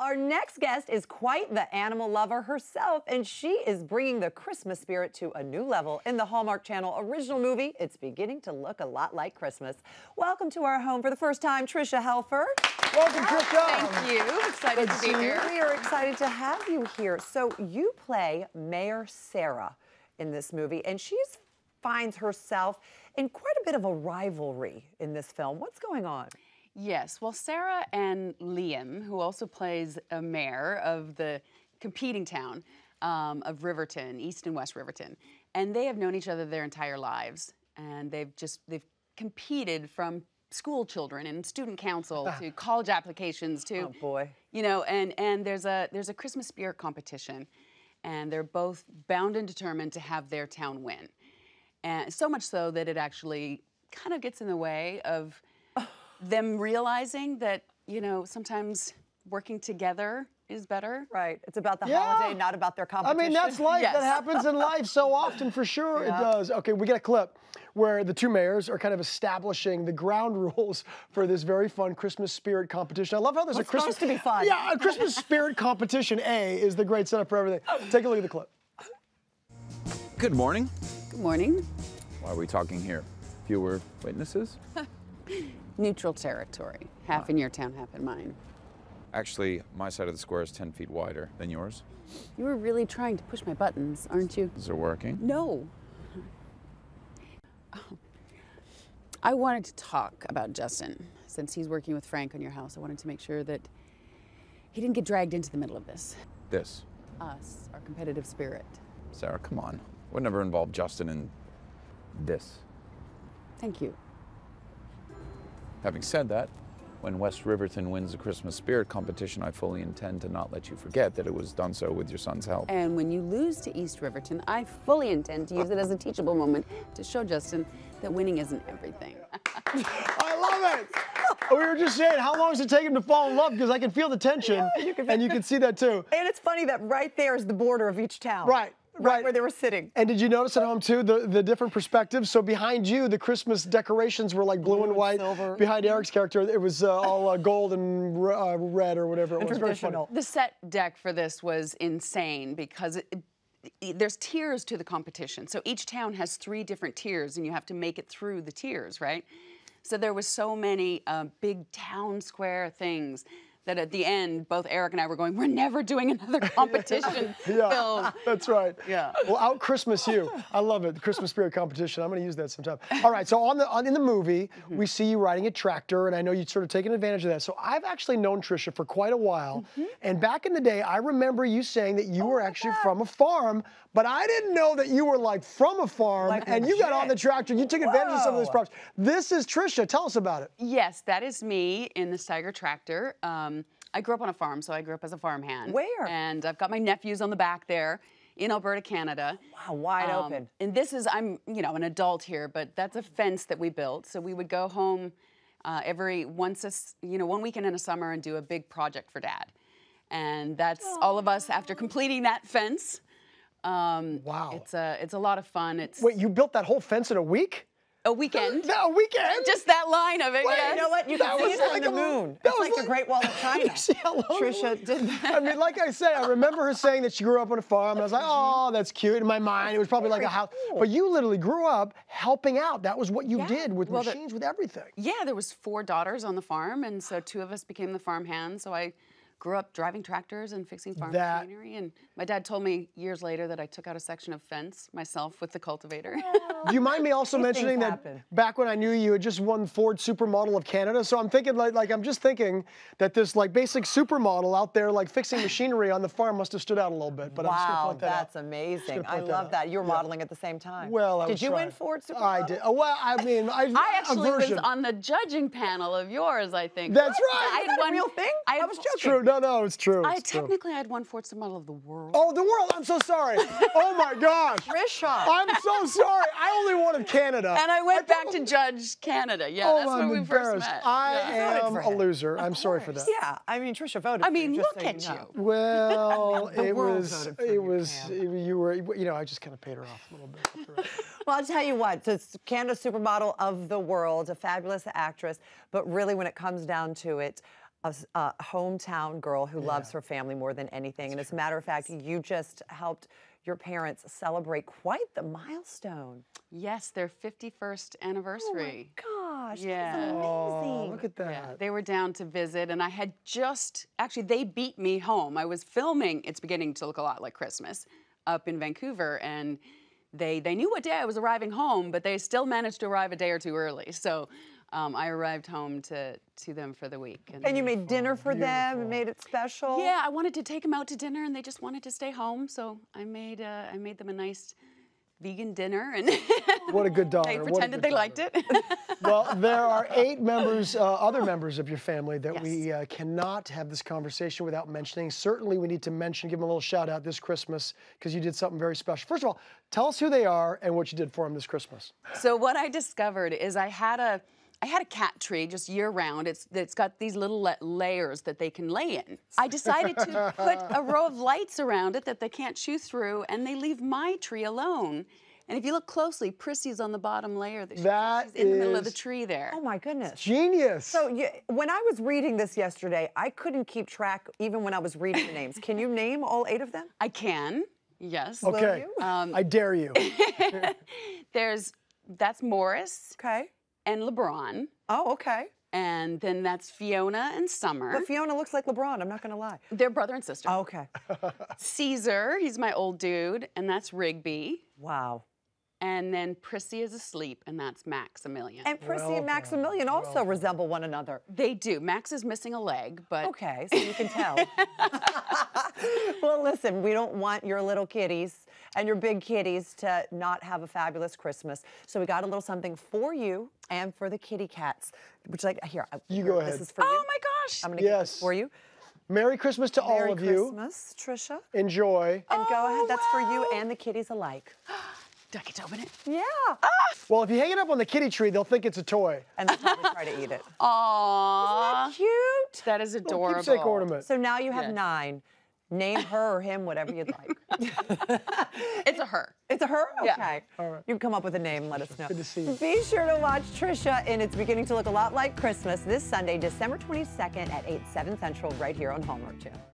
our next guest is quite the animal lover herself, and she is bringing the Christmas spirit to a new level in the Hallmark Channel original movie. It's beginning to look a lot like Christmas. Welcome to our home for the first time, Tricia Helfer. Welcome, Tricia. Thank you. Excited to be here. We are excited to have you here. So you play Mayor Sarah in this movie, and she finds herself in quite a bit of a rivalry in this film. What's going on? Yes, well, Sarah and Liam, who also plays a mayor of the competing town of Riverton, East and West Riverton, and they have known each other their entire lives, and they've competed from school children and student council to college applications to, oh boy, you know, and there's a Christmas spirit competition, and they're both bound and determined to have their town win, and so much so that it actually kind of gets in the way of them realizing that, you know, sometimes working together is better. Right. It's about the holiday, not about their competition. I mean, that's life. Yes. That happens in life so often, for sure. It does. Okay, we get a clip where the two mayors are kind of establishing the ground rules for this very fun Christmas spirit competition. I love how there's a Christmas... supposed to be fun. Yeah, a Christmas spirit competition, is the great setup for everything. Take a look at the clip. Good morning. Good morning. Why are we talking here? Fewer witnesses? Neutral territory. Half in your town, half in mine. Actually, my side of the square is 10 feet wider than yours. You were really trying to push my buttons, aren't you? Is it working? No. I wanted to talk about Justin. Since he's working with Frank on your house, I wanted to make sure that he didn't get dragged into the middle of this. This. Us, our competitive spirit. Sarah, come on. Would never involve Justin in this. Thank you. Having said that, when West Riverton wins the Christmas Spirit competition, I fully intend to not let you forget that it was done so with your son's help. And when you lose to East Riverton, I fully intend to use it as a teachable moment to show Justin that winning isn't everything. I love it. We were just saying, how long does it take him to fall in love? Because I can feel the tension, and you can see that too. And it's funny that right there is the border of each town. Right where they were sitting. And did you notice at home too the different perspectives? So behind you, the Christmas decorations were like blue and white. Silver. Behind Eric's character, it was all gold and red or whatever. It was very funny. Traditional. The set deck for this was insane because there's tiers to the competition. So each town has 3 different tiers, and you have to make it through the tiers, right? So there was so many big town square things that at the end, both Eric and I were going, we're never doing another competition film. That's right. Yeah. Well, out Christmas you. I love it. The Christmas spirit competition. I'm going to use that sometime. All right. So in the movie, we see you riding a tractor, and I know you'd sort of taken advantage of that. So I've actually known Tricia for quite a while, and back in the day, I remember you saying that you were actually from a farm, but I didn't know that you were like from a farm, Like and you got on the tractor. You took advantage of some of those Whoa. props. This is Tricia. Tell us about it. Yes, that is me in the Steiger tractor. I grew up on a farm, so I grew up as a farmhand. Where? And I've got my nephews on the back there in Alberta, Canada. Wow, wide open. And this is, I'm, you know, an adult here, but that's a fence that we built. So we would go home one weekend in a summer and do a big project for Dad. And that's all of us after completing that fence. Wow. It's a lot of fun. It's Wait, you built that whole fence in a week? a weekend. A weekend? Just that line of it. Wait, yes. You know what? You can That see was it on like the a- moon. that It's was like the like- Great Wall of China. You see how long Tricia did that. I mean, like I say, I remember her saying that she grew up on a farm, and I was like, oh, that's cute. In my mind, it was probably like a house. But you literally grew up helping out. That was what you did with machines, with everything. Yeah, there was 4 daughters on the farm, and so 2 of us became the farm hands. So I grew up driving tractors and fixing farm machinery. And my dad told me years later that I took out a section of fence myself with the cultivator. Do you mind me also mentioning that happen. back when I knew you had just won Ford Supermodel of Canada? So I'm thinking, I'm just thinking that this basic supermodel out there fixing machinery on the farm must have stood out a little bit. But I'm just gonna Wow, point that that's out. amazing. gonna I point that love out. that. You were modeling at the same time. Well, I did was you win trying. Ford Supermodel? I did. Well, I mean, I actually a was version. on the judging panel of yours, I think. That's right. I Is had that a won- real thing? I was joking. It's true. No, it's true. Technically, I had won Ford Supermodel of the world. Oh, the world. I'm so sorry. Oh my gosh. Trisha. I'm so sorry. I only wanted Canada. And I went back to judge Canada. Yeah, that's I'm where we first embarrassed. met. I Yeah. am for a him. loser. I'm sorry for that. Yeah, I mean, Trisha voted I for mean, you, just look so at you. know. Well, The it world was, voted for it you, was, Pam. you were, I just kind of paid her off a little bit. Well, I'll tell you what, it's Canada Supermodel of the World, a fabulous actress, but really when it comes down to it, a hometown girl who loves her family more than anything. And as a matter of fact, you just helped your parents celebrate quite the milestone. Yes, their 51st anniversary. Oh my gosh, Yeah. that's amazing. Oh, look at that. Yeah, they were down to visit, and I had actually, they beat me home. I was filming It's Beginning to Look a Lot Like Christmas up in Vancouver, and they knew what day I was arriving home, but they still managed to arrive a day or two early. So I arrived home to them for the week. And you made dinner for them and made it special? Yeah, I wanted to take them out to dinner, and they just wanted to stay home, so I made them a nice vegan dinner, and What a good daughter. they what a pretended good they liked daughter. it. Well, there are 8 members, other members of your family that Yes. we cannot have this conversation without mentioning. Certainly, we need to mention, give them a little shout out this Christmas because you did something very special. First of all, tell us who they are and what you did for them this Christmas. So what I discovered is I had a cat tree just year round. It's got these little layers that they can lay in. I decided to put a row of lights around it that they can't chew through, and they leave my tree alone. And if you look closely, Prissy's on the bottom layer. She's in the middle of the tree there. Oh my goodness. Genius. So when I was reading this yesterday, I couldn't keep track even when I was reading the names. Can you name all 8 of them? I can, yes. Okay, you? I dare you. That's Morris Okay. and LeBron, Oh, okay. and then that's Fiona and Summer. But Fiona looks like LeBron, I'm not going to lie. They're brother and sister. Oh, okay. Caesar, he's my old dude, and that's Rigby. Wow. And then Prissy is asleep, and that's Maximilian. And Prissy Well and Maximilian also resemble one another. They do. Max is missing a leg, but Okay, so you can tell. Well, listen, we don't want your little kitties and your big kitties to not have a fabulous Christmas. So we got a little something for you and for the kitty cats. Would you like, here, You go ahead. This is for you. oh my gosh! I'm going to get Yes. this for you. Merry Christmas to all Merry of you. Christmas, Trisha. Enjoy. And go ahead, that's for you wow. and the kitties alike. Do I get to open it? Yeah. Well, if you hang it up on the kitty tree, they'll think it's a toy. And they'll probably try to eat it. Aww, Cute. that is adorable. Keepsake ornament. So now you have Yes. 9. Name her or him, whatever you'd like. It's a her. It's a her? Yeah. Okay. All right. You can come up with a name and let us know. Good to see you. Be sure to watch Trisha in It's Beginning to Look a Lot Like Christmas this Sunday, December 22nd at 8, 7 Central, right here on Hallmark Channel.